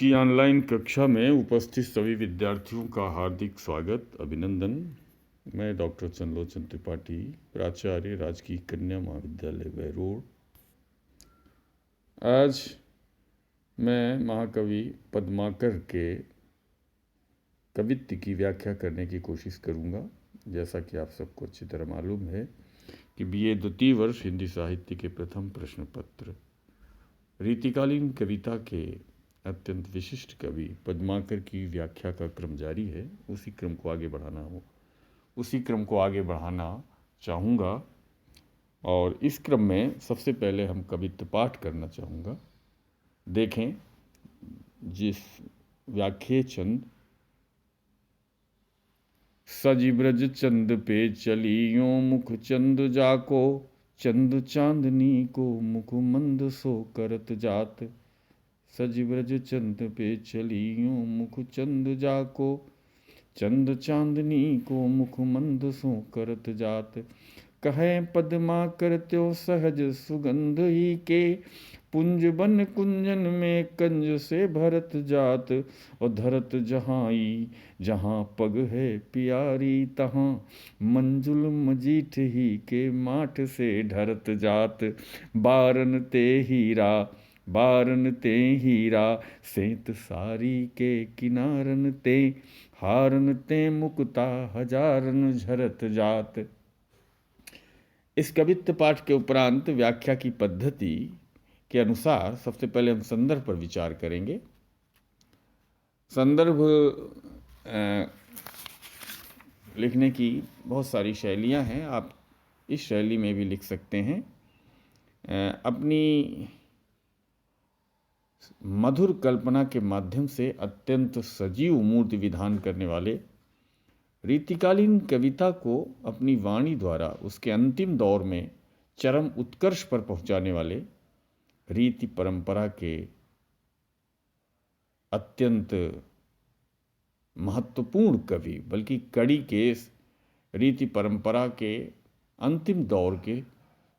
की ऑनलाइन कक्षा में उपस्थित सभी विद्यार्थियों का हार्दिक स्वागत अभिनंदन। मैं डॉक्टर चंद्रलोचन त्रिपाठी, प्राचार्य, राजकीय कन्या महाविद्यालय बहरोड। आज मैं महाकवि पद्माकर के कवित्व की व्याख्या करने की कोशिश करूंगा। जैसा कि आप सबको अच्छी तरह मालूम है कि बीए द्वितीय वर्ष हिंदी साहित्य के प्रथम प्रश्न पत्र रीतिकालीन कविता के अत्यंत विशिष्ट कवि पद्माकर की व्याख्या का क्रम जारी है। उसी क्रम को आगे बढ़ाना चाहूँगा और इस क्रम में सबसे पहले हम कवित्व पाठ करना चाहूँगा। देखें जिस व्याख्ये चंद सज ब्रज चंद पे चली यों मुख चंद जाको, चंद चांदनी को मुख मंद सो करत जात। सज ब्रज चंद पे चली यों मुख चंद जाको, चंद चांदनी को मुख मंद सो करत जात। कहे पद्माकर त्यो सहज सुगंध ही के, पुंज बन कुंजन में कंज से भरत जात। और धरत जहाई जहाँ पग है प्यारी, तहाँ मंजुल मजीठ ही के माठ से ढरत जात। बारन ते हीरा सेत सारी के किनारन ते, हारन ते मुक्ता हजारन झरत जात। इस कवित्व पाठ के उपरांत व्याख्या की पद्धति के अनुसार सबसे पहले हम संदर्भ पर विचार करेंगे। संदर्भ लिखने की बहुत सारी शैलियां हैं। आप इस शैली में भी लिख सकते हैं। अपनी मधुर कल्पना के माध्यम से अत्यंत सजीव मूर्ति विधान करने वाले रीतिकालीन कविता को अपनी वाणी द्वारा उसके अंतिम दौर में चरम उत्कर्ष पर पहुंचाने वाले रीति परंपरा के अत्यंत महत्वपूर्ण कवि, बल्कि कड़ी के रीति परंपरा के अंतिम दौर के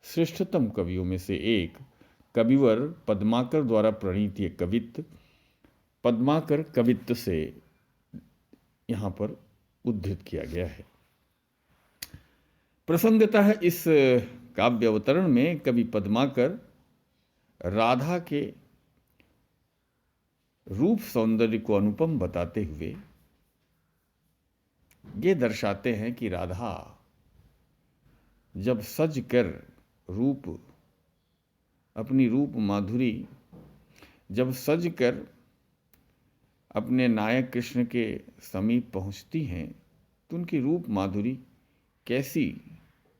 श्रेष्ठतम कवियों में से एक कविवर पद्माकर द्वारा प्रणीत ये कवित्व पद्माकर कवित्व से यहाँ पर उद्धृत किया गया है। प्रसंगतः इस काव्य अवतरण में कवि पद्माकर राधा के रूप सौंदर्य को अनुपम बताते हुए ये दर्शाते हैं कि राधा जब सज कर अपनी रूप माधुरी जब सज कर अपने नायक कृष्ण के समीप पहुंचती हैं तो उनकी रूप माधुरी कैसी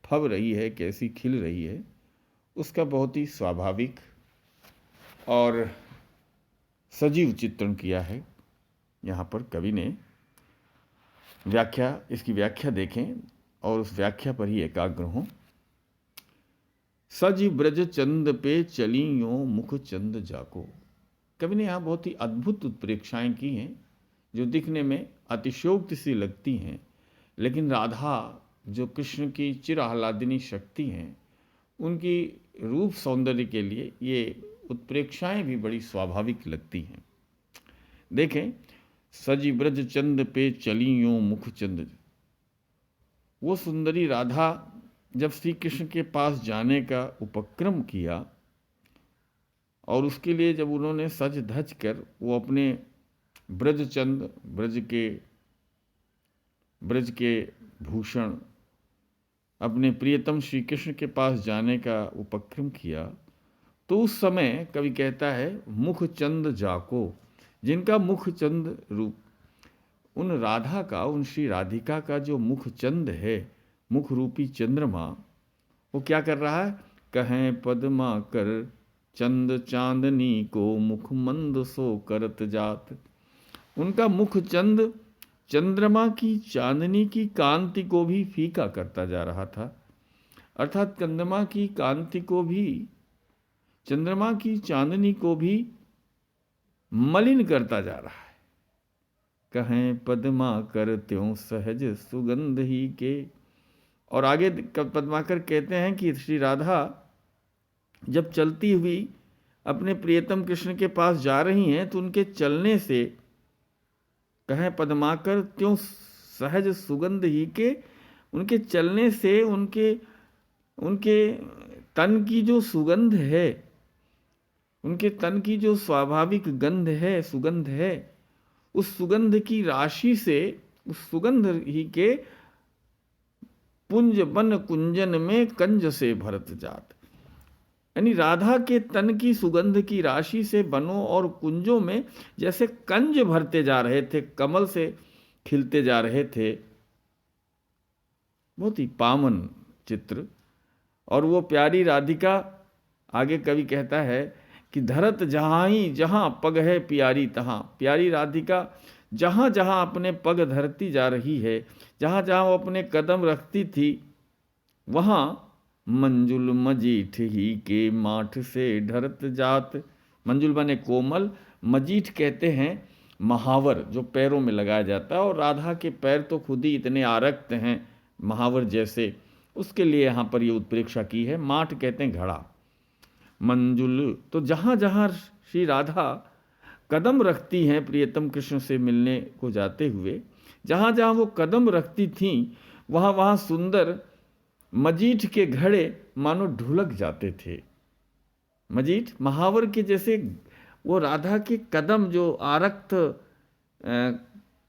फब रही है, कैसी खिल रही है, उसका बहुत ही स्वाभाविक और सजीव चित्रण किया है। यहाँ पर कवि ने इसकी व्याख्या देखें और उस व्याख्या पर ही एकाग्र हों। सज ब्रज चंद पे चली यों मुख चंद जाको। कवि ने यहाँ बहुत ही अद्भुत उत्प्रेक्षाएं की हैं जो दिखने में अतिशयोक्ति सी लगती हैं, लेकिन राधा जो कृष्ण की चिर आह्लादिनी शक्ति हैं, उनकी रूप सौंदर्य के लिए ये उत्प्रेक्षाएं भी बड़ी स्वाभाविक लगती हैं। देखें, सजी ब्रज चंद पे चली यों मुख चंद। वो सुंदरी राधा जब श्री कृष्ण के पास जाने का उपक्रम किया और उसके लिए जब उन्होंने सज धज कर वो अपने ब्रज के भूषण अपने प्रियतम श्री कृष्ण के पास जाने का उपक्रम किया, तो उस समय कवि कहता है मुख चंद जाको, जिनका मुख चंद रूप, उन राधा का, उन श्री राधिका का जो मुख चंद है, मुख रूपी चंद्रमा, वो क्या कर रहा है? कहें पद्माकर चंद चांदनी को मुख मंद सो करत जात। उनका मुख चंद चंद्रमा की चांदनी की कांति को भी फीका करता जा रहा था, अर्थात चंद्रमा की चांदनी को भी मलिन करता जा रहा है। कहें पद्माकर त्यों सहज सुगंध ही के। और आगे पद्माकर कहते हैं कि श्री राधा जब चलती हुई अपने प्रियतम कृष्ण के पास जा रही हैं तो उनके चलने से, कहें पद्माकर त्यों सहज सुगंध ही के, उनके चलने से उनके उनके तन की जो सुगंध है, उनके तन की जो स्वाभाविक गंध है, सुगंध है, उस सुगंध की राशि से, उस सुगंध ही के पुंज बन कुंजन में कंज से भरत जात। यानी राधा के तन की सुगंध की राशि से बनों और कुंजों में जैसे कंज भरते जा रहे थे, कमल से खिलते जा रहे थे। बहुत ही पावन चित्र। और वो प्यारी राधिका, आगे कवि कहता है कि धरत जहाँ ही जहाँ पग है प्यारी तहाँ। प्यारी राधिका जहाँ जहाँ अपने पग धरती जा रही है, जहाँ जहाँ वो अपने कदम रखती थी, वहाँ मंजुल मजीठ ही के माठ से ढरत जात। मंजुल बने कोमल, मजीठ कहते हैं महावर जो पैरों में लगाया जाता है, और राधा के पैर तो खुद ही इतने आरक्त हैं महावर जैसे, उसके लिए यहाँ पर ये उत्प्रेक्षा की है। माठ कहते हैं घड़ा। मंजुल तो जहाँ जहाँ श्री राधा कदम रखती हैं प्रियतम कृष्ण से मिलने को जाते हुए, जहाँ जहाँ वो कदम रखती थीं, वहाँ वहाँ सुंदर मजीठ के घड़े मानो ढुलक जाते थे। मजीठ महावर के जैसे वो राधा के कदम जो आरक्त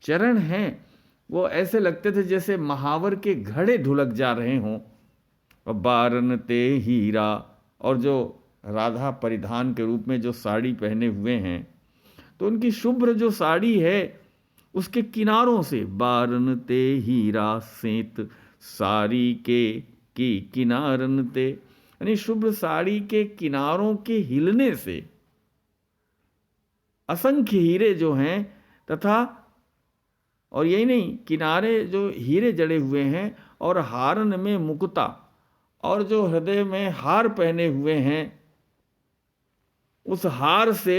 चरण हैं, वो ऐसे लगते थे जैसे महावर के घड़े ढुलक जा रहे हों। और बारन ते हीरा, और जो राधा परिधान के रूप में जो साड़ी पहने हुए हैं, तो उनकी शुभ्र जो साड़ी है उसके किनारों से बारन ते हीरा सेत साड़ी के की किनारन ते, यानी शुभ्र साड़ी के किनारों के हिलने से असंख्य हीरे जो हैं, तथा और यही नहीं, किनारे जो हीरे जड़े हुए हैं, और हारन में मुकुता, और जो हृदय में हार पहने हुए हैं, उस हार से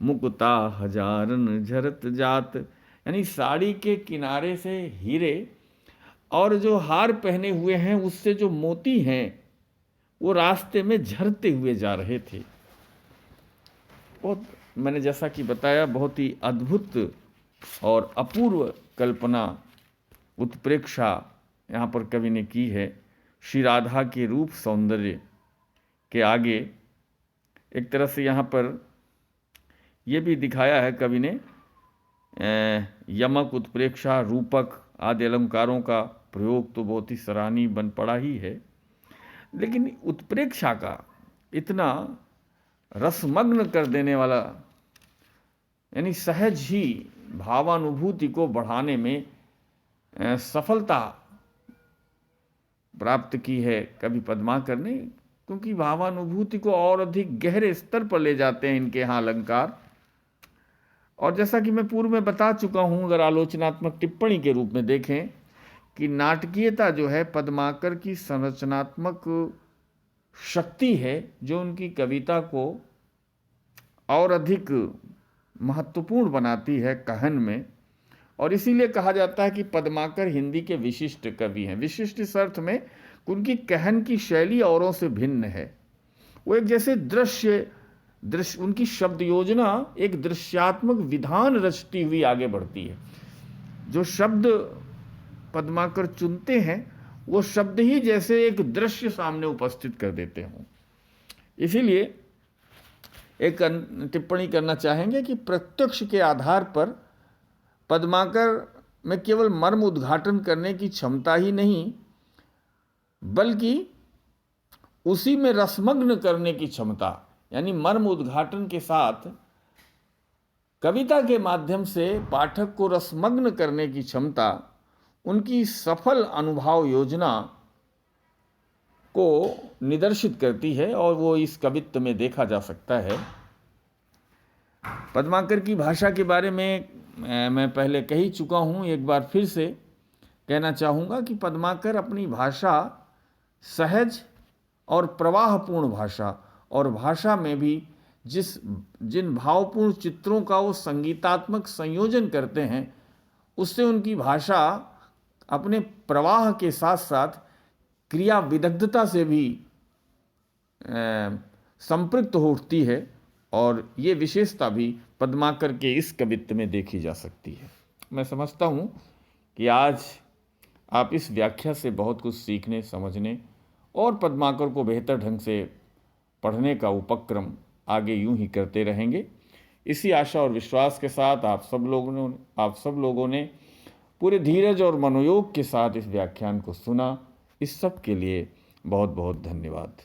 मुकुता हजारन झरत जात। यानी साड़ी के किनारे से हीरे और जो हार पहने हुए हैं उससे जो मोती हैं वो रास्ते में झरते हुए जा रहे थे। बहुत, मैंने जैसा कि बताया, बहुत ही अद्भुत और अपूर्व कल्पना, उत्प्रेक्षा यहाँ पर कवि ने की है। श्री राधा के रूप सौंदर्य के आगे एक तरह से यहाँ पर यह भी दिखाया है कवि ने, यमक, उत्प्रेक्षा, रूपक आदि अलंकारों का प्रयोग तो बहुत ही सराहनीय बन पड़ा ही है, लेकिन उत्प्रेक्षा का इतना रसमग्न कर देने वाला, यानी सहज ही भावानुभूति को बढ़ाने में सफलता प्राप्त की है कवि पद्माकर ने, क्योंकि भावानुभूति को और अधिक गहरे स्तर पर ले जाते हैं इनके यहाँ अलंकार। और जैसा कि मैं पूर्व में बता चुका हूँ, अगर आलोचनात्मक टिप्पणी के रूप में देखें कि नाटकीयता जो है पद्माकर की संरचनात्मक शक्ति है, जो उनकी कविता को और अधिक महत्वपूर्ण बनाती है कहन में। और इसीलिए कहा जाता है कि पद्माकर हिंदी के विशिष्ट कवि हैं। विशिष्ट इस अर्थ में उनकी कहन की शैली औरों से भिन्न है। वो एक जैसे दृश्य उनकी शब्द योजना एक दृश्यात्मक विधान रचती हुई आगे बढ़ती है। जो शब्द पद्माकर चुनते हैं वो शब्द ही जैसे एक दृश्य सामने उपस्थित कर देते हों। इसीलिए एक टिप्पणी करना चाहेंगे कि प्रत्यक्ष के आधार पर पद्माकर में केवल मर्म उद्घाटन करने की क्षमता ही नहीं, बल्कि उसी में रसमग्न करने की क्षमता, यानी मर्म उद्घाटन के साथ कविता के माध्यम से पाठक को रसमग्न करने की क्षमता उनकी सफल अनुभव योजना को निदर्शित करती है, और वो इस कवित्व में देखा जा सकता है। पद्माकर की भाषा के बारे में मैं पहले कह ही चुका हूँ, एक बार फिर से कहना चाहूँगा कि पद्माकर अपनी भाषा सहज और प्रवाहपूर्ण भाषा, और भाषा में भी जिन भावपूर्ण चित्रों का वो संगीतात्मक संयोजन करते हैं, उससे उनकी भाषा अपने प्रवाह के साथ साथ क्रिया विदग्धता से भी संपृक्त होती है और ये विशेषता भी पद्माकर के इस कवित्व में देखी जा सकती है। मैं समझता हूँ कि आज आप इस व्याख्या से बहुत कुछ सीखने, समझने और पद्माकर को बेहतर ढंग से पढ़ने का उपक्रम आगे यूं ही करते रहेंगे। इसी आशा और विश्वास के साथ आप सब लोगों ने पूरे धीरज और मनोयोग के साथ इस व्याख्यान को सुना। इस सब के लिए बहुत बहुत धन्यवाद।